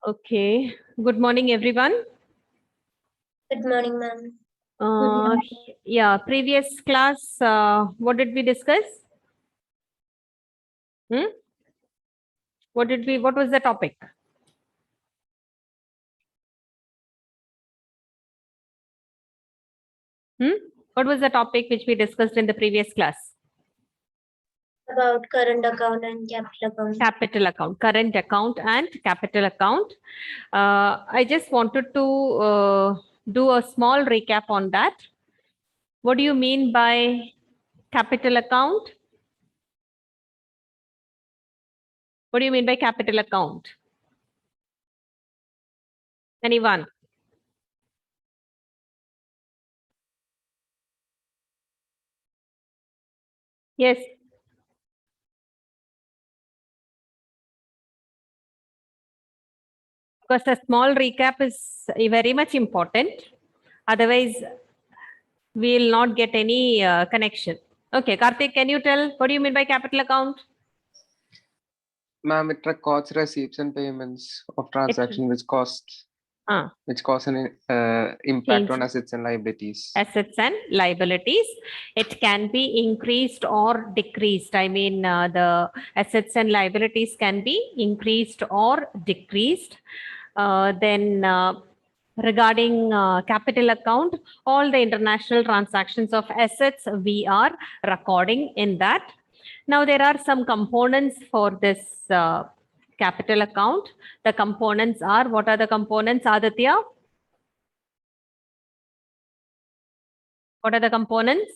Okay. Good morning, everyone. Good morning, ma'am. Uh, yeah, previous class, what did we discuss? Hmm? What was the topic? What was the topic which we discussed in the previous class? About current account and capital account. Capital account, current account and capital account. I just wanted to do a small recap on that. What do you mean by capital account? What do you mean by capital account? Anyone? Yes. Because a small recap is very much important. Otherwise, we will not get any connection. Okay, Karthik, can you tell what do you mean by capital account? Ma'am, it records receipts and payments of transaction which cause an impact on assets and liabilities. Assets and liabilities. It can be increased or decreased. I mean, the assets and liabilities can be increased or decreased. Regarding capital account, all the international transactions of assets we are recording in that. Now there are some components for this capital account. The components are, what are the components, Aditya? What are the components?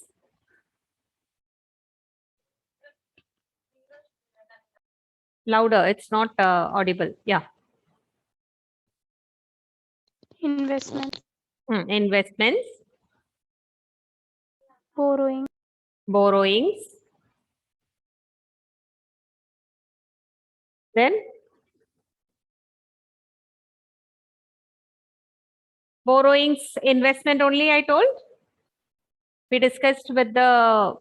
Louder, it's not audible. Yeah. Investment. Investments. Borrowing. Borrowings. Then borrowings, investment only, I told. We discussed with the,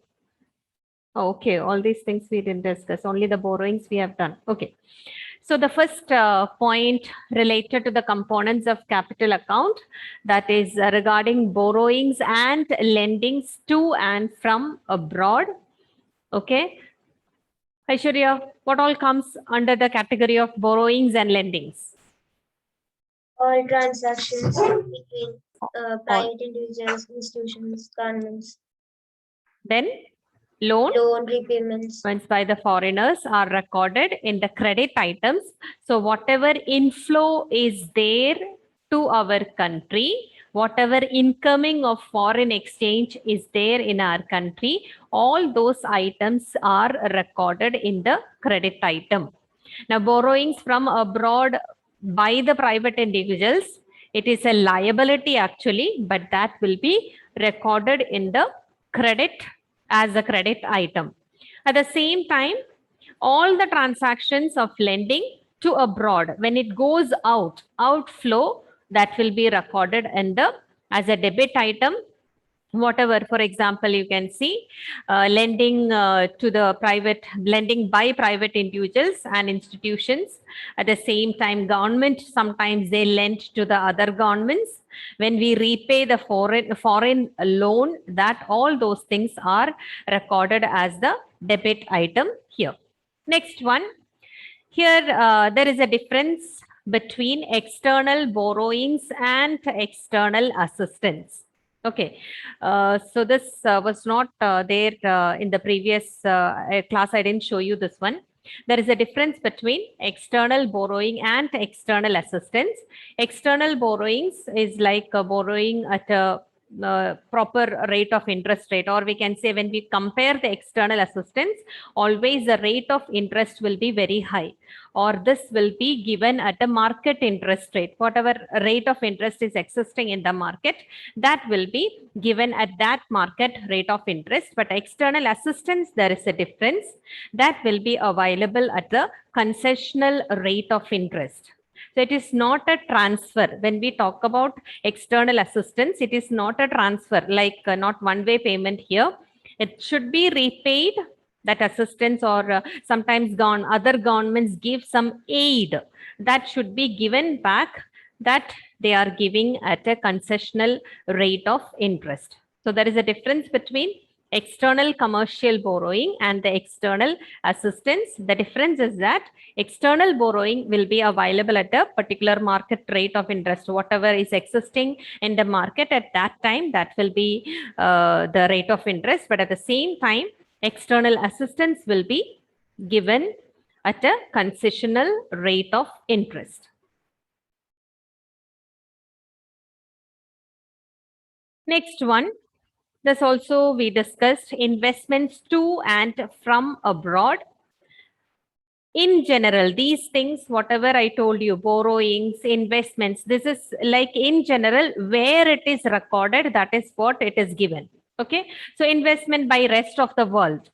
okay, all these things we didn't discuss, only the borrowings we have done. Okay. So the first point related to the components of capital account, that is regarding borrowings and lendings to and from abroad. Okay. Aishwarya, what all comes under the category of borrowings and lendings? All transactions between private individuals, institutions, governments. Then loan Repayments by the foreigners are recorded in the credit items. So whatever inflow is there to our country, whatever incoming of foreign exchange is there in our country, all those items are recorded in the credit item. Now, borrowings from abroad by the private individuals, it is a liability actually, but that will be recorded in the credit as a credit item. At the same time, all the transactions of lending to abroad, when it goes out, outflow, that will be recorded in the as a debit item. Whatever, for example, you can see lending to the private, lending by private individuals and institutions. At the same time, government, sometimes they lend to the other governments. When we repay the foreign loan, that all those things are recorded as the debit item here. Next one, here there is a difference between external borrowings and external assistance. Okay, so this was not there in the previous class. I didn't show you this one. There is a difference between external borrowing and external assistance. External borrowings is like borrowing at a proper rate of interest rate, or we can say when we compare the external assistance, always the rate of interest will be very high, or this will be given at a market interest rate. Whatever rate of interest is existing in the market, that will be given at that market rate of interest. But external assistance, there is a difference, that will be available at the concessional rate of interest. So it is not a transfer. When we talk about external assistance, it is not a transfer, like not one-way payment here. It should be repaid that assistance, or sometimes other governments give some aid, that should be given back, that they are giving at a concessional rate of interest. So there is a difference between external commercial borrowing and the external assistance. The difference is that external borrowing will be available at a particular market rate of interest. Whatever is existing in the market at that time, that will be the rate of interest. But at the same time, external assistance will be given at a concessional rate of interest. Next one, this also we discussed investments to and from abroad. In general, these things, whatever I told you, borrowings, investments, this is like in general, where it is recorded, that is what it is given. Okay. So investment by rest of the world.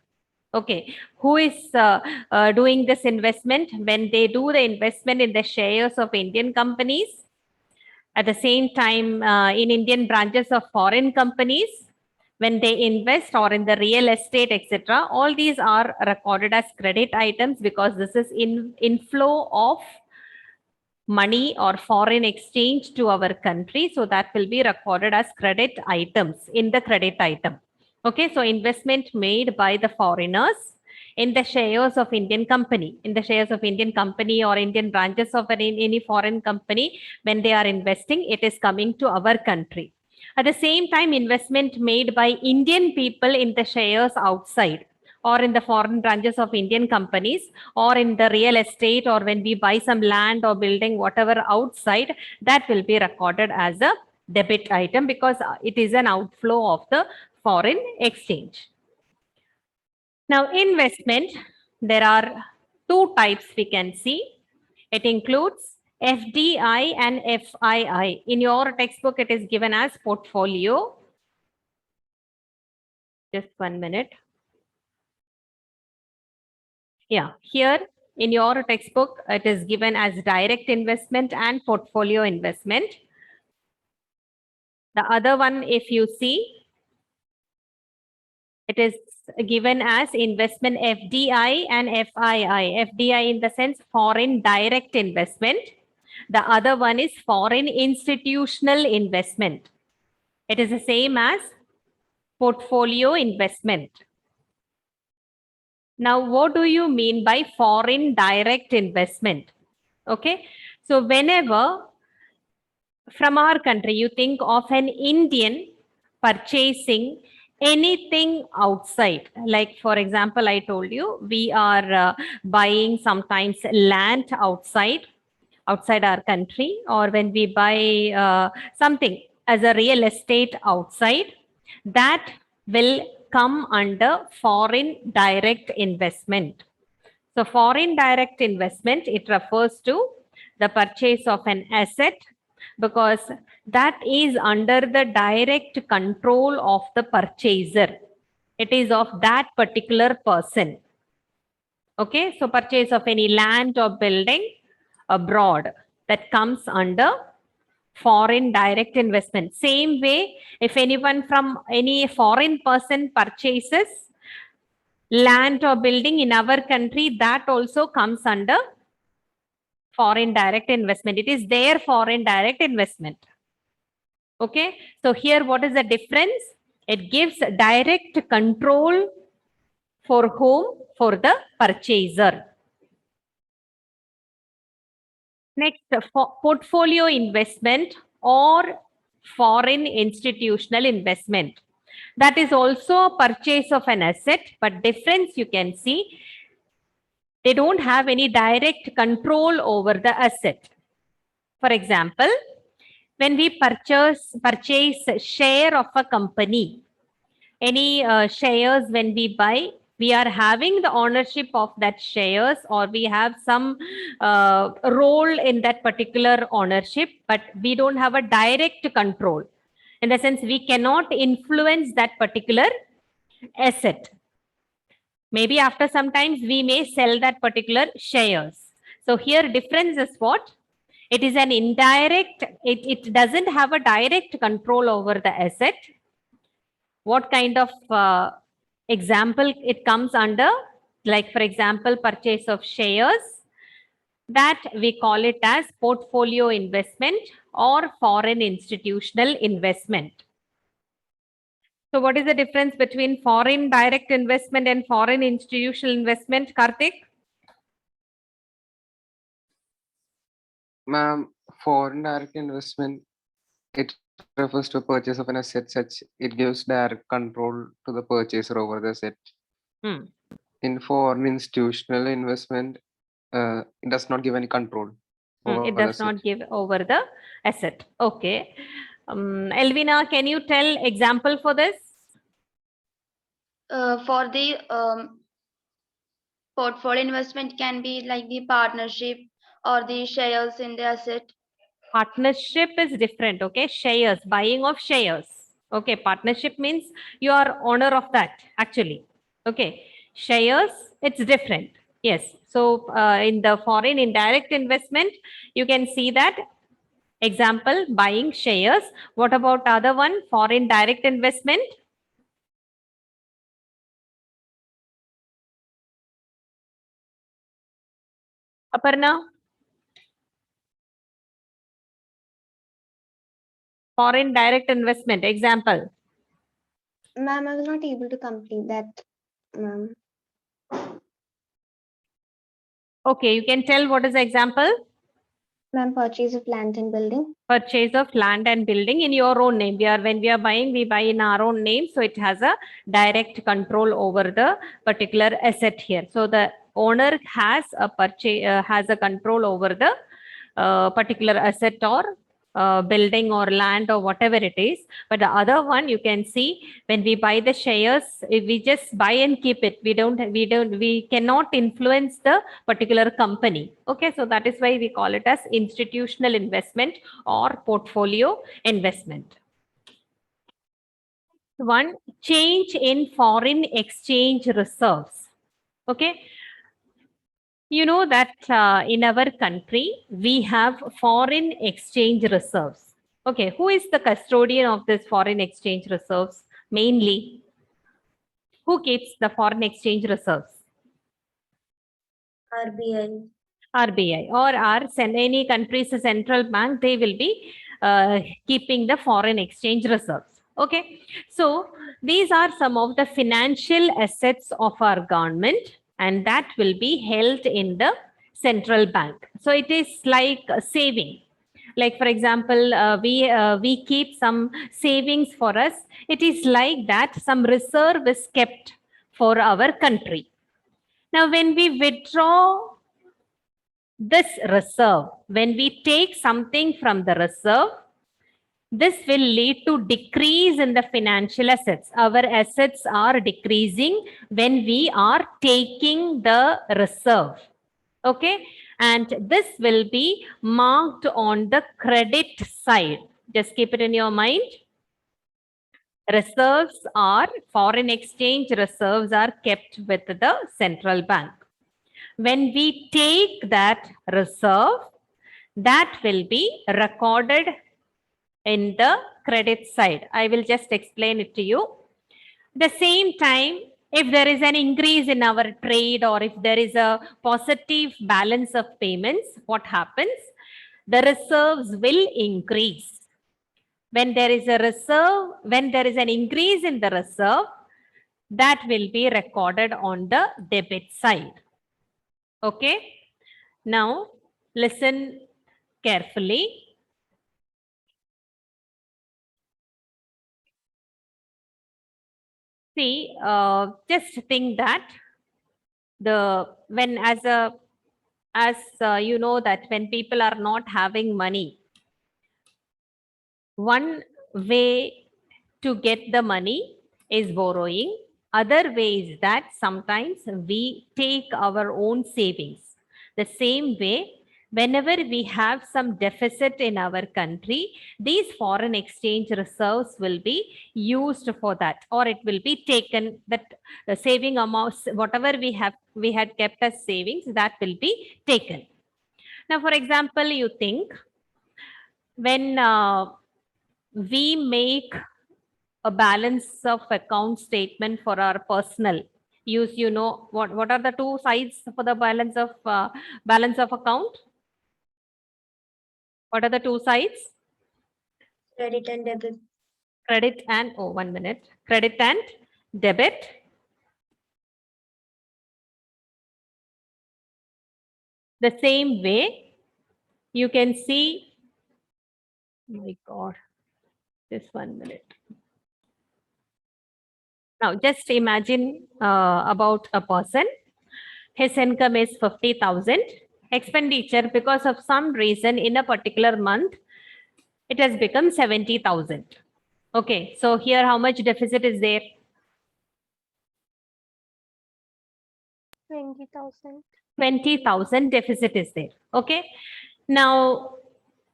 Okay. Who is doing this investment? When they do the investment in the shares of Indian companies, at the same time, in Indian branches of foreign companies, when they invest, or in the real estate, etc., all these are recorded as credit items, because this is inflow of money or foreign exchange to our country. So that will be recorded as credit items in the credit item. Okay, so investment made by the foreigners in the shares of Indian company, or Indian branches of any foreign company, when they are investing, it is coming to our country. At the same time, investment made by Indian people in the shares outside, or in the foreign branches of Indian companies, or in the real estate, or when we buy some land or building, whatever outside, that will be recorded as a debit item, because it is an outflow of the foreign exchange. Now, investment, there are two types we can see. It includes FDI and FII. In your textbook, it is given as portfolio. Just 1 minute. Yeah, here in your textbook, it is given as direct investment and portfolio investment. The other one, if you see, it is given as investment FDI and FII. FDI in the sense foreign direct investment. The other one is foreign institutional investment. It is the same as portfolio investment. Now, what do you mean by foreign direct investment? Okay, so whenever from our country you think of an Indian purchasing anything outside, like for example, I told you we are buying sometimes land outside our country, or when we buy something as a real estate outside, that will come under foreign direct investment. So foreign direct investment, it refers to the purchase of an asset, because that is under the direct control of the purchaser. It is of that particular person. Okay, so purchase of any land or building abroad, that comes under foreign direct investment. Same way, if anyone from any foreign person purchases land or building in our country, that also comes under foreign direct investment. It is their foreign direct investment. Okay, so here what is the difference? It gives direct control for whom? For the purchaser. Next, portfolio investment or foreign institutional investment. That is also a purchase of an asset, but difference you can see, they don't have any direct control over the asset. For example, when we purchase share of a company, any shares when we buy, we are having the ownership of that shares, or we have some role in that particular ownership, but we don't have a direct control. In the sense, we cannot influence that particular asset. Maybe after some times we may sell that particular shares. So here difference is what? It is an indirect, it doesn't have a direct control over the asset. What kind of Example, it comes under, like for example, purchase of shares, that we call it as portfolio investment or foreign institutional investment. So what is the difference between foreign direct investment and foreign institutional investment, Karthik? Ma'am, foreign direct investment, it refers to a purchase of an asset such it gives direct control to the purchaser over the asset. In foreign institutional investment, it does not give any control. It does not give over the asset. Okay. Elvina, can you tell example for this? For the portfolio investment can be like the partnership or the shares in the asset. Partnership is different. Okay. Shares, buying of shares. Okay. Partnership means you are owner of that actually. Okay. Shares, it's different. Yes. So in the foreign indirect investment, you can see that example, buying shares. What about other one? Foreign direct investment. Aparna? Foreign direct investment, example. Ma'am, I was not able to complete that, ma'am. Okay, you can tell what is the example? Ma'am, purchase of land and building. Purchase of land and building in your own name. When we are buying, we buy in our own name. So it has a direct control over the particular asset here. So the owner has a control over the particular asset or building or land or whatever it is. But the other one, you can see when we buy the shares, if we just buy and keep it, we cannot influence the particular company. Okay, so that is why we call it as institutional investment or portfolio investment. One, change in foreign exchange reserves. Okay. You know that in our country, we have foreign exchange reserves. Okay, who is the custodian of this foreign exchange reserves mainly? Who keeps the foreign exchange reserves? RBI. RBI or any country's central bank, they will be keeping the foreign exchange reserves. Okay, so these are some of the financial assets of our government, and that will be held in the central bank. So it is like a saving. Like for example, we keep some savings for us. It is like that some reserve is kept for our country. Now, when we withdraw this reserve, when we take something from the reserve, this will lead to decrease in the financial assets. Our assets are decreasing when we are taking the reserve. Okay, and this will be marked on the credit side. Just keep it in your mind. Reserves are, foreign exchange reserves are kept with the central bank. When we take that reserve, that will be recorded in the credit side. I will just explain it to you. The same time, if there is an increase in our trade or if there is a positive balance of payments, what happens? The reserves will increase. When there is a reserve, when there is an increase in the reserve, that will be recorded on the debit side. Okay. Now, listen carefully. See, just think that you know that when people are not having money, one way to get the money is borrowing. Other way is that sometimes we take our own savings. The same way, whenever we have some deficit in our country, these foreign exchange reserves will be used for that, or it will be taken, that the saving amounts, whatever we had kept as savings, that will be taken. Now, for example, you think when we make a balance of account statement for our personal use, you know what are the two sides for the balance of account? What are the two sides? Credit and debit. Credit and, oh, 1 minute. Credit and debit. The same way, you can see, oh my God, just 1 minute. Now, just imagine about a person. His income is 50,000. Expenditure, because of some reason in a particular month, it has become 70,000. Okay, so here how much deficit is there? 20,000. 20,000 deficit is there. Okay, now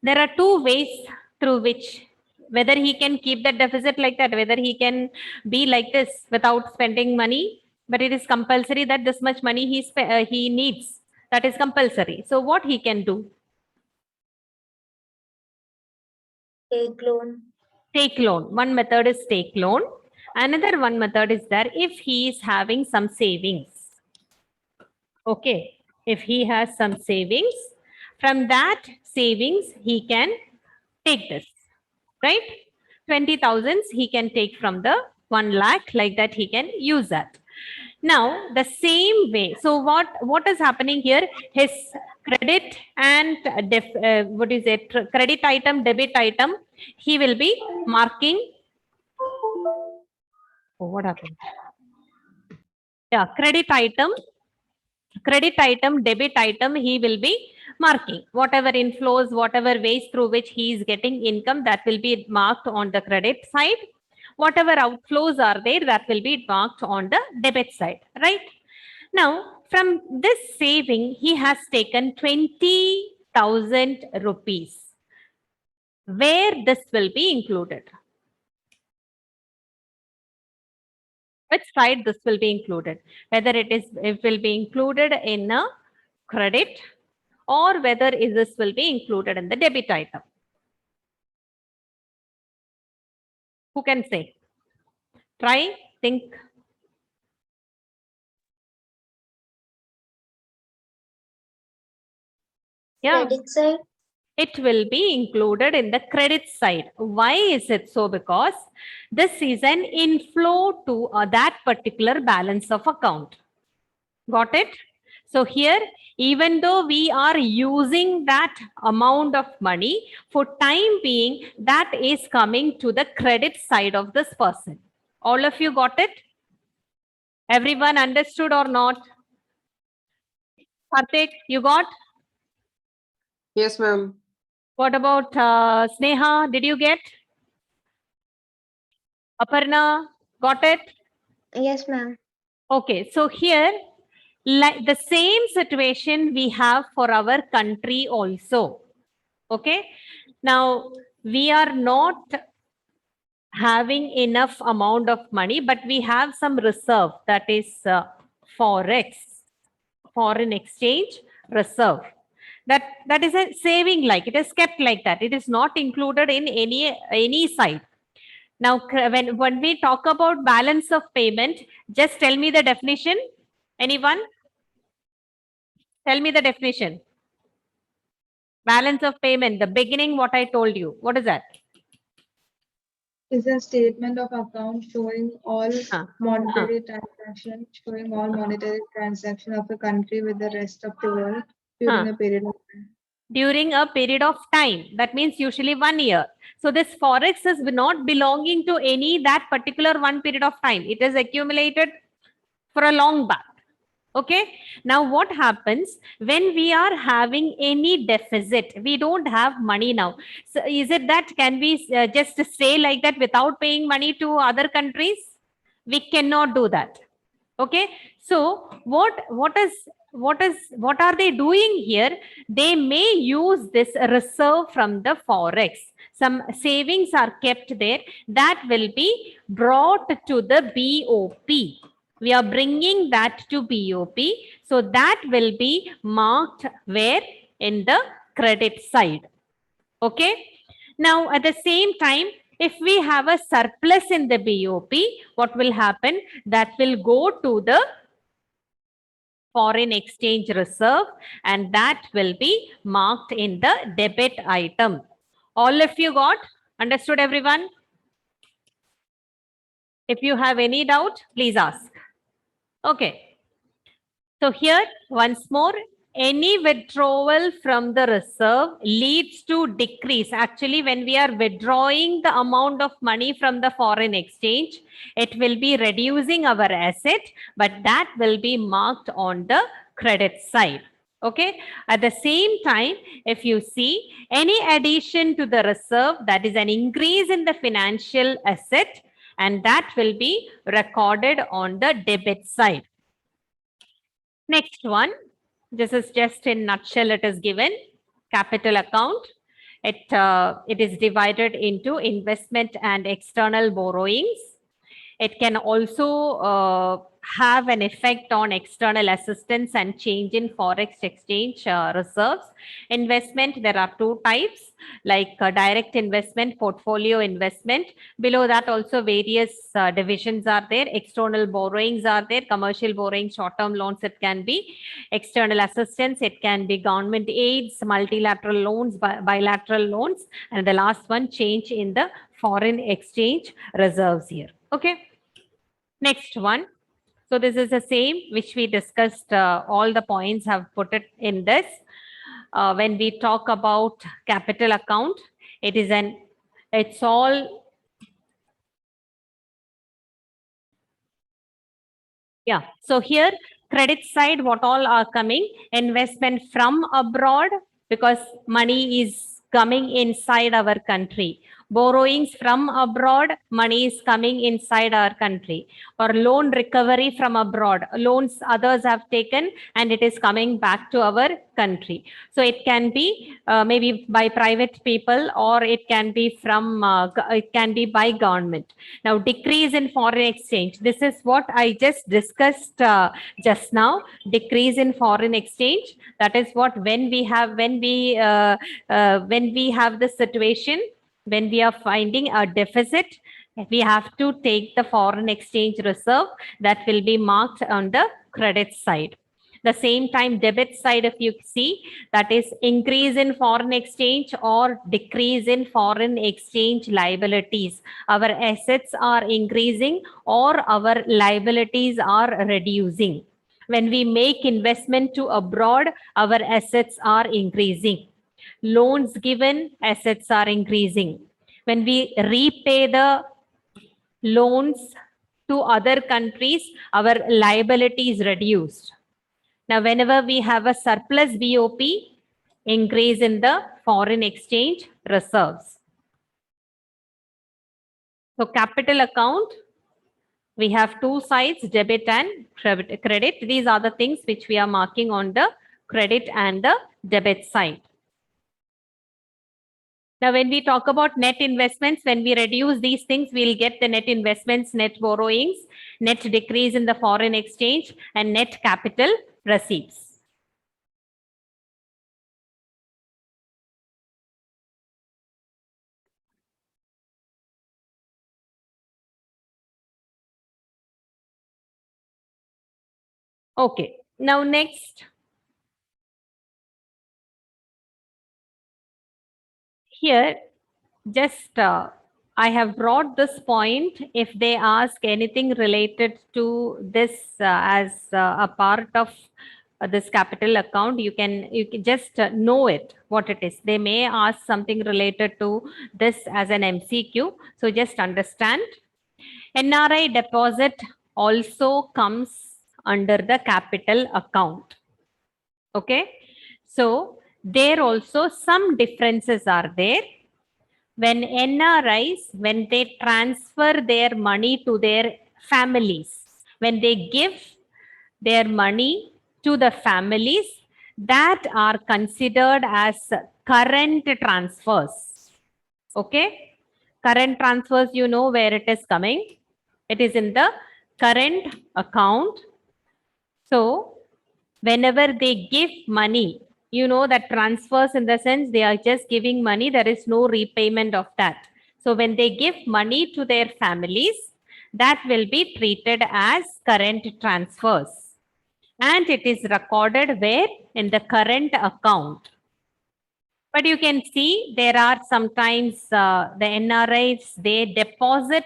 there are two ways through which, whether he can keep that deficit like that, whether he can be like this without spending money, but it is compulsory that this much money he needs. That is compulsory. So what he can do? Take loan. Take loan. One method is take loan. Another one method is that if he is having some savings. Okay, if he has some savings, from that savings he can take this, right? 20,000 he can take from the 1 lakh, like that he can use that. Now the same way, so what is happening here? His credit and what is it? Credit item, debit item, he will be marking. Oh, what happened? Yeah, credit item, debit item, he will be marking. Whatever inflows, whatever ways through which he is getting income, that will be marked on the credit side. Whatever outflows are there, that will be marked on the debit side, right? Now, from this saving, he has taken 20,000 rupees. Where this will be included? Which side this will be included? Whether it will be included in a credit, or whether this will be included in the debit item. Who can say? Try, think. Yeah. Credit side. It will be included in the credit side. Why is it so? Because this is an inflow to that particular balance of account. Got it? So here, even though we are using that amount of money, for time being, that is coming to the credit side of this person. All of you got it? Everyone understood or not? Karthik, you got? Yes, ma'am. What about Sneha? Did you get? Aparna, got it? Yes, ma'am. Okay, so here, like the same situation we have for our country also. Okay, now we are not having enough amount of money, but we have some reserve, that is forex, foreign exchange reserve. That is a saving, like it is kept like that. It is not included in any side. Now, when we talk about balance of payment, just tell me the definition. Anyone? Tell me the definition. Balance of payment, the beginning, what I told you. What is that? Is a statement of account showing all Huh. monetary transactions, showing all monetary transaction of a country with the rest of the world during a period of time. During a period of time. That means usually 1 year. So this forex is not belonging to that particular one period of time. It is accumulated for a long back. Okay. Now what happens when we are having any deficit? We don't have money now. So is it that can we just stay like that without paying money to other countries? We cannot do that. Okay, so what are they doing here? They may use this reserve from the forex. Some savings are kept there, that will be brought to the BOP. We are bringing that to BOP, so that will be marked where? In the credit side. Okay, now at the same time, If we have a surplus in the BOP, what will happen? That will go to the foreign exchange reserve, and that will be marked in the debit item. All of you got? Understood, everyone? If you have any doubt, please ask. Okay. So here, once more, any withdrawal from the reserve leads to decrease. Actually, when we are withdrawing the amount of money from the foreign exchange, it will be reducing our asset, but that will be marked on the credit side. Okay. At the same time, if you see any addition to the reserve, that is an increase in the financial asset, and that will be recorded on the debit side. Next one, this is just in nutshell, it is given capital account. It is divided into investment and external borrowings. It can also have an effect on external assistance and change in forex exchange reserves. Investment, there are two types, like direct investment, portfolio investment. Below that also various divisions are there. External borrowings are there, commercial borrowing, short-term loans, it can be external assistance, it can be government aids, multilateral loans, bilateral loans, and the last one, change in the foreign exchange reserves here. Okay. Next one. So this is the same which we discussed. All the points have put it in this. When we talk about capital account, it's all, yeah. So here, credit side, what all are coming? Investment from abroad, because money is coming inside our country. Borrowings from abroad, money is coming inside our country. Or loan recovery from abroad, loans others have taken and it is coming back to our country. So it can be maybe by private people, or it can be from it can be by government. Now, decrease in foreign exchange, this is what I just discussed just now. Decrease in foreign exchange, that is what when we have this situation, when we are finding a deficit, we have to take the foreign exchange reserve, that will be marked on the credit side. The same time, debit side, if you see, that is increase in foreign exchange or decrease in foreign exchange liabilities. Our assets are increasing or our liabilities are reducing. When we make investment to abroad, our assets are increasing. Loans given, assets are increasing. When we repay the loans to other countries, our liability is reduced. Now, whenever we have a surplus BOP, increase in the foreign exchange reserves. So, capital account, we have two sides, debit and credit. These are the things which we are marking on the credit and the debit side. Now, when we talk about net investments, when we reduce these things, we'll get the net investments, net borrowings, net decrease in the foreign exchange, and net capital receipts. Okay, now next. Here, just I have brought this point. If they ask anything related to this as a part of this capital account, you can just know it, what it is. They may ask something related to this as an MCQ. So just understand. NRI deposit also comes under the capital account. Okay. So there also some differences are there. When NRIs, when they transfer their money to their families, when they give their money to the families, that are considered as current transfers. Okay. Current transfers, you know where it is coming. It is in the current account. So whenever they give money, you know that transfers, in the sense they are just giving money, there is no repayment of that. So when they give money to their families, that will be treated as current transfers. And it is recorded where? In the current account. But you can see there are sometimes the NRIs, they deposit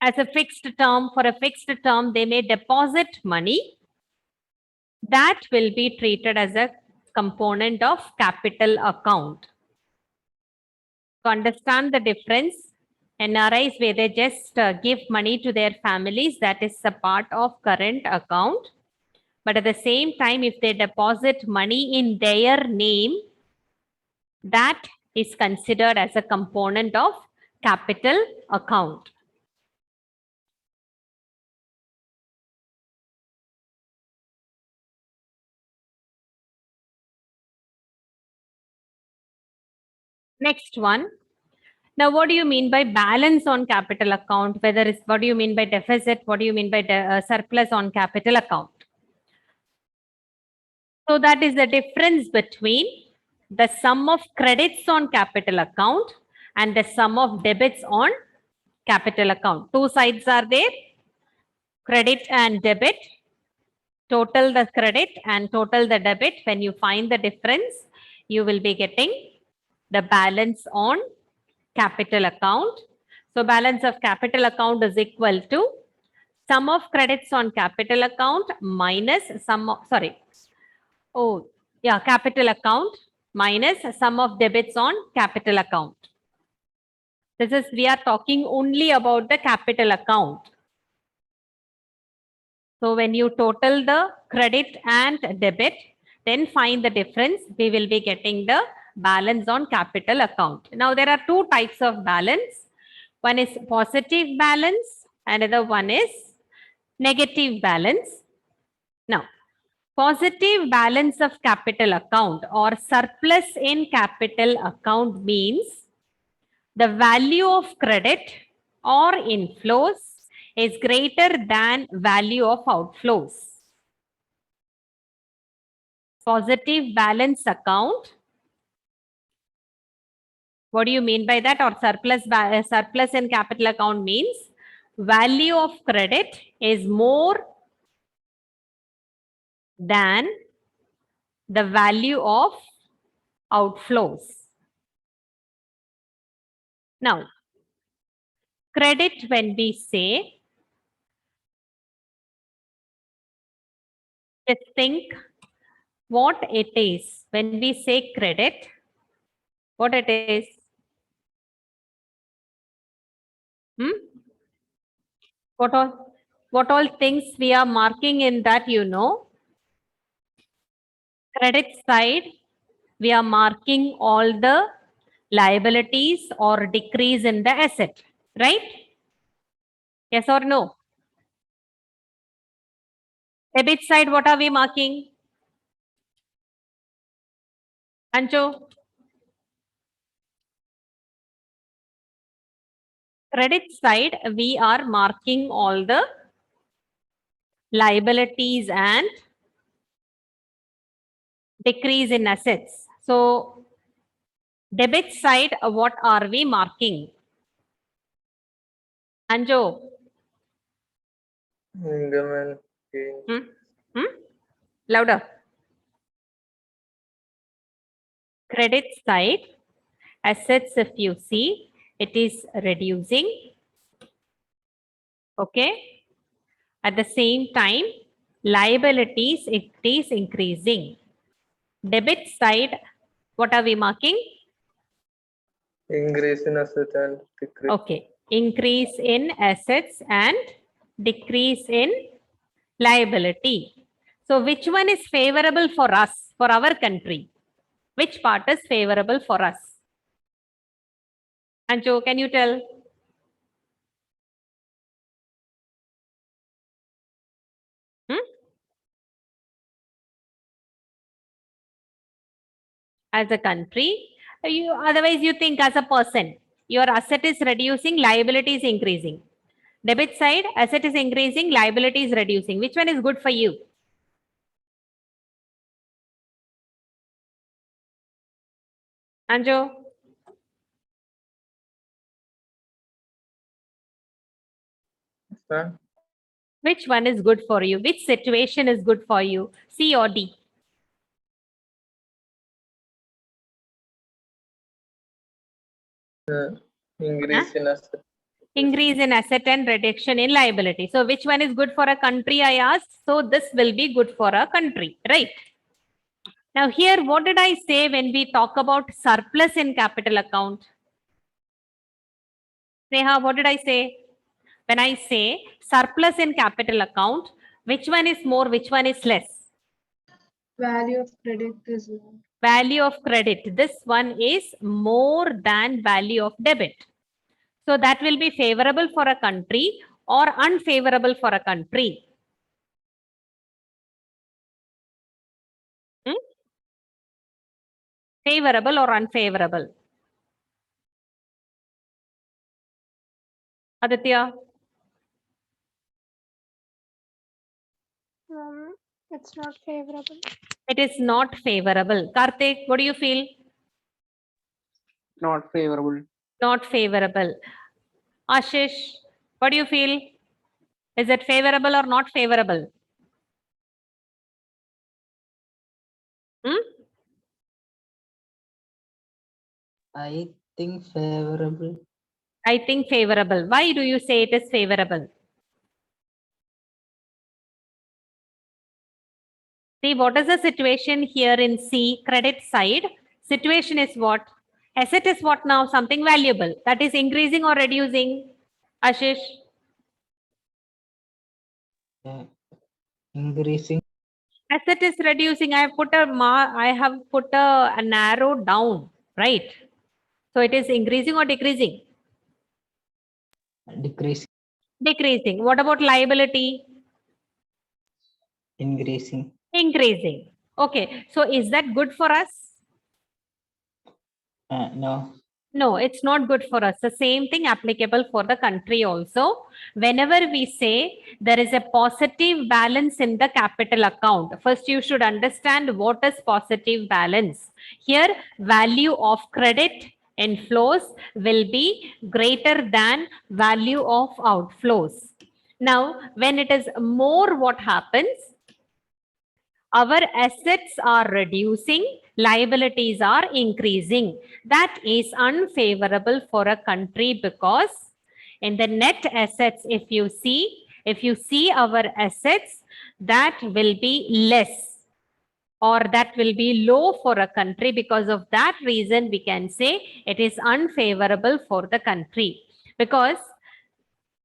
as a fixed term. For a fixed term, they may deposit money. That will be treated as a component of capital account. To understand the difference, NRIs where they just give money to their families, that is a part of current account. But at the same time, if they deposit money in their name, that is considered as a component of capital account. Next one. Now, what do you mean by balance on capital account? Whether it's, what do you mean by deficit? What do you mean by surplus on capital account? So that is the difference between the sum of credits on capital account and the sum of debits on capital account. Two sides are there, credit and debit. Total the credit and total the debit. When you find the difference, you will be getting the balance on capital account. So balance of capital account is equal to sum of credits on capital account minus sum of, capital account minus sum of debits on capital account. This is, we are talking only about the capital account. So when you total the credit and debit, then find the difference, we will be getting the balance on capital account. Now there are two types of balance. One is positive balance, another one is negative balance. Now, positive balance of capital account or surplus in capital account means the value of credit or inflows is greater than value of outflows. Positive balance account. What do you mean by that? Or surplus in capital account means value of credit is more than the value of outflows. Now, credit, when we say, just think what it is. When we say credit, what it is? What all things we are marking in that, you know? Credit side, we are marking all the liabilities or decrease in the asset, right? Yes or no? Debit side, what are we marking? Anjo? Credit side, we are marking all the liabilities and decrease in assets. So, debit side, what are we marking? Anjo? Income and gain. Louder. Credit side, assets, if you see, it is reducing. Okay. At the same time, liabilities, it is increasing. Debit side, what are we marking? Increase in assets and decrease. Okay. Increase in assets and decrease in liability. So which one is favorable for us, for our country? Which part is favorable for us? Anjo, can you tell? As a country, otherwise you think as a person, your asset is reducing, liability is increasing. Debit side, asset is increasing, liability is reducing. Which one is good for you? Anjo? Ma'am, Which one is good for you? Which situation is good for you? C or D? increase in asset. Increase in asset and reduction in liability. So which one is good for a country, I asked? So this will be good for a country, right? Now here, what did I say when we talk about surplus in capital account? Neha, what did I say? When I say surplus in capital account, which one is more, which one is less? Value of credit is low. Value of credit. This one is more than value of debit. So that will be favorable for a country or unfavorable for a country. Hmm? Favorable or unfavorable? Aditya? It's not favorable. It is not favorable. Karthik, what do you feel? Not favorable. Not favorable. Ashish, what do you feel? Is it favorable or not favorable? Hmm? I think favorable. I think favorable. Why do you say it is favorable? See, what is the situation here in C, credit side? Situation is what? Asset is what now? Something valuable. That is increasing or reducing? Ashish? Increasing. Asset is reducing. I have put an arrow down, right? So it is increasing or decreasing? Decreasing. Decreasing. What about liability? Increasing. Increasing. Okay. So is that good for us? No. No, it's not good for us. The same thing applicable for the country also. Whenever we say there is a positive balance in the capital account, first you should understand what is positive balance. Here, value of credit inflows will be greater than value of outflows. Now, when it is more, what happens? Our assets are reducing, liabilities are increasing. That is unfavorable for a country because in the net assets, if you see our assets, that will be less or that will be low for a country. Because of that reason, we can say it is unfavorable for the country. Because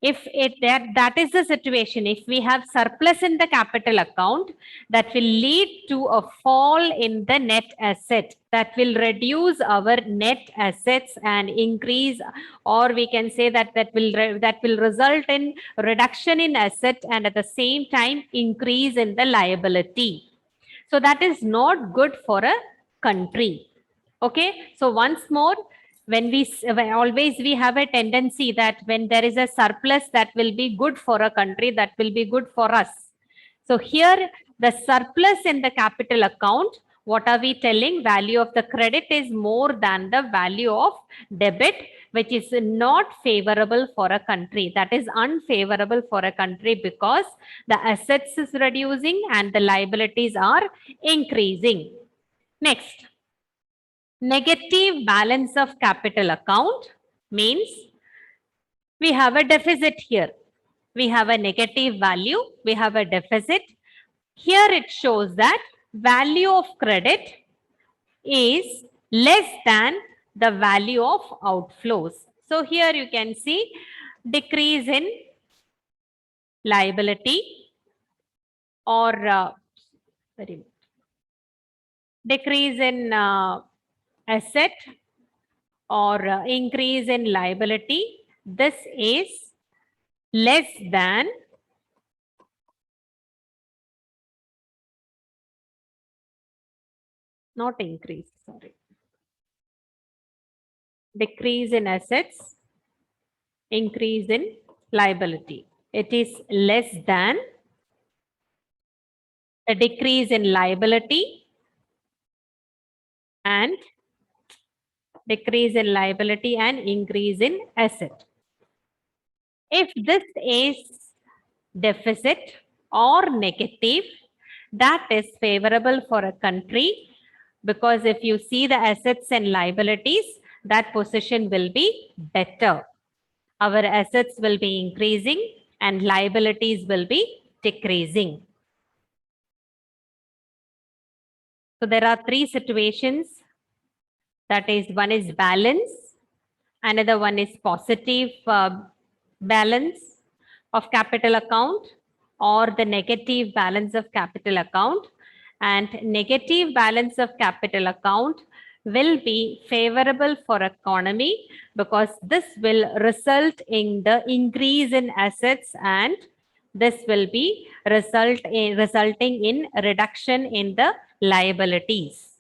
if that is the situation, if we have surplus in the capital account, that will lead to a fall in the net asset, that will reduce our net assets and increase, or we can say that will result in reduction in asset and at the same time increase in the liability. So that is not good for a country. Okay, so once more, always we have a tendency that when there is a surplus, that will be good for a country, that will be good for us. So here the surplus in the capital account, what are we telling? Value of the credit is more than the value of debit, which is not favorable for a country. That is unfavorable for a country because the assets is reducing and the liabilities are increasing. Next, negative balance of capital account means we have a deficit here. We have a negative value, we have a deficit. Here it shows that value of credit is less than the value of outflows. So here you can see decrease in liability or decrease in asset or increase in liability. This is less than not increase, sorry. Decrease in assets, increase in liability. It is less than a decrease in liability and decrease in liability and increase in asset. If this is deficit or negative, that is favorable for a country, because if you see the assets and liabilities, that position will be better. Our assets will be increasing and liabilities will be decreasing. So there are three situations. That is, one is balance, another one is positive balance of capital account, or the negative balance of capital account. And negative balance of capital account will be favorable for economy, because this will result in the increase in assets, and this will be resulting in reduction in the liabilities.